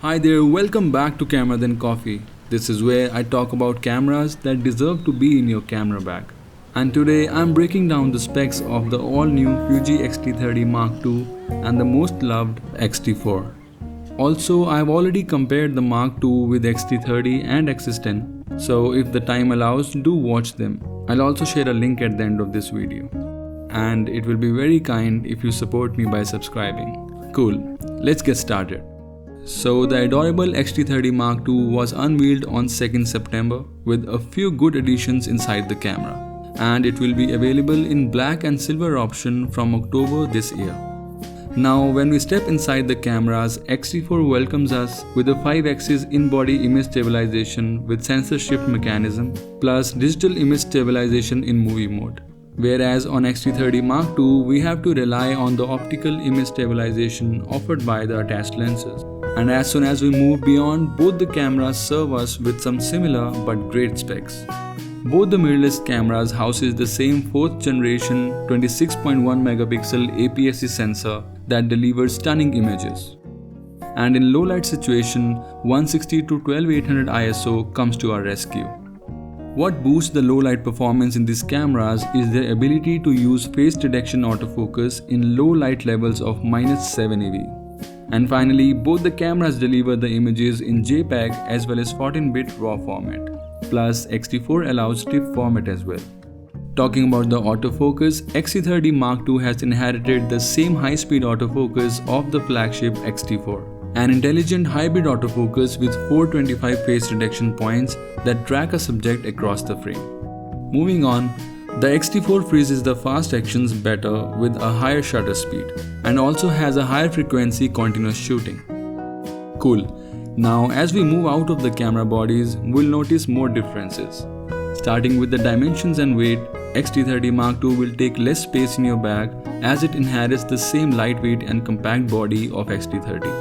Hi there, welcome back to Camera Then Coffee. This is where I talk about cameras that deserve to be in your camera bag. And today I'm breaking down the specs of the all-new Fuji X-T30 Mark II and the most loved X-T4. Also, I've already compared the Mark II with X-T30 and XS10, so if the time allows, do watch them. I'll also share a link at the end of this video. And it will be very kind if you support me by subscribing. Cool, let's get started. So the adorable X-T30 Mark II was unveiled on 2nd September with a few good additions inside the camera, and it will be available in black and silver option from October this year. Now when we step inside the cameras, X-T4 welcomes us with a 5-axis in-body image stabilization with sensor shift mechanism plus digital image stabilization in movie mode. Whereas on X-T30 Mark II, we have to rely on the optical image stabilization offered by the attached lenses. And as soon as we move beyond, both the cameras serve us with some similar but great specs. Both the mirrorless cameras houses the same 4th generation 26.1 megapixel APS-C sensor that delivers stunning images. And in low light situation, 160 to 12800 ISO comes to our rescue. What boosts the low light performance in these cameras is their ability to use face detection autofocus in low light levels of -7 eV. And finally, both the cameras deliver the images in JPEG as well as 14-bit RAW format. Plus, X-T4 allows TIFF format as well. Talking about the autofocus, X-T30 Mark II has inherited the same high-speed autofocus of the flagship X-T4. An intelligent hybrid autofocus with 425 face detection points that track a subject across the frame. Moving on, the X-T4 freezes the fast actions better with a higher shutter speed and also has a higher frequency continuous shooting. Cool. Now as we move out of the camera bodies, we'll notice more differences. Starting with the dimensions and weight, X-T30 Mark II will take less space in your bag as it inherits the same lightweight and compact body of X-T30.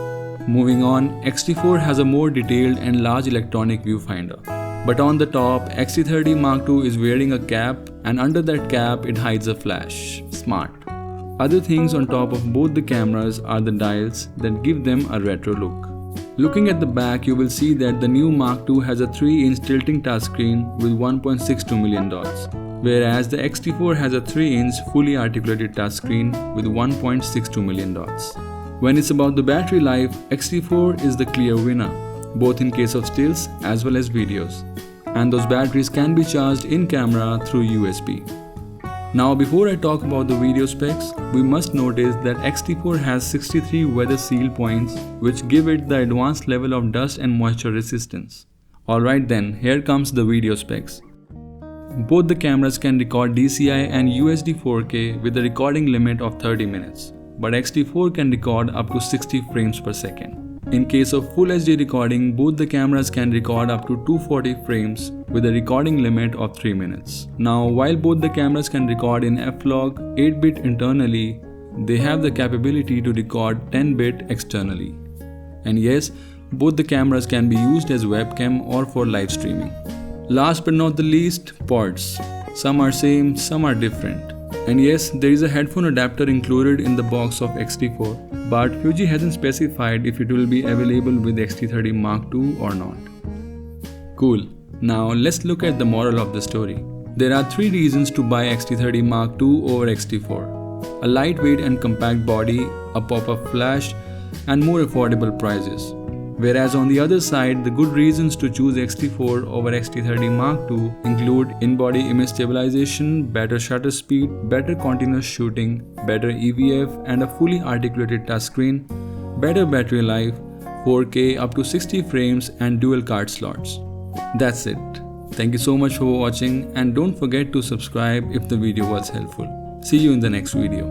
Moving on, X-T4 has a more detailed and large electronic viewfinder. But on the top, X-T30 Mark II is wearing a cap, and under that cap it hides a flash. Smart. Other things on top of both the cameras are the dials that give them a retro look. Looking at the back, you will see that the new Mark II has a 3-inch tilting touchscreen with 1.62 million dots, whereas the X-T4 has a 3-inch fully articulated touchscreen with 1.62 million dots. When it's about the battery life, X-T4 is the clear winner, both in case of stills as well as videos. And those batteries can be charged in camera through USB. Now before I talk about the video specs, we must notice that X-T4 has 63 weather seal points which give it the advanced level of dust and moisture resistance. Alright then, here comes the video specs. Both the cameras can record DCI and UHD 4K with a recording limit of 30 minutes, but X-T4 can record up to 60 frames per second. In case of Full HD recording, both the cameras can record up to 240 frames with a recording limit of 3 minutes. Now, while both the cameras can record in F-Log 8-bit internally, they have the capability to record 10-bit externally. And yes, both the cameras can be used as webcam or for live streaming. Last but not the least, ports. Some are same, some are different. And yes, there is a headphone adapter included in the box of X-T4, but Fuji hasn't specified if it will be available with X-T30 Mark II or not. Cool. Now let's look at the moral of the story. There are 3 reasons to buy X-T30 Mark II over X-T4. A lightweight and compact body, a pop-up flash, and more affordable prices. Whereas on the other side, the good reasons to choose X-T4 over X-T30 Mark II include in-body image stabilization, better shutter speed, better continuous shooting, better EVF and a fully articulated touchscreen, better battery life, 4K up to 60 frames and dual card slots. That's it. Thank you so much for watching and don't forget to subscribe if the video was helpful. See you in the next video.